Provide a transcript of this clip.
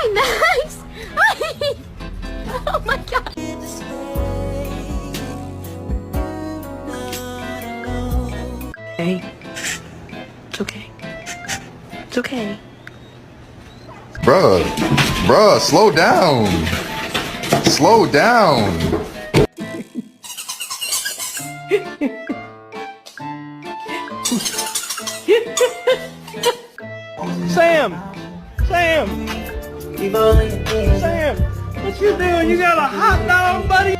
Hi, Max. Hi. Oh my God. Hey, it's okay. It's okay. Bruh, slow down. Slow down. Sam! Sam! Sam! What you doing? You got a hot dog, buddy?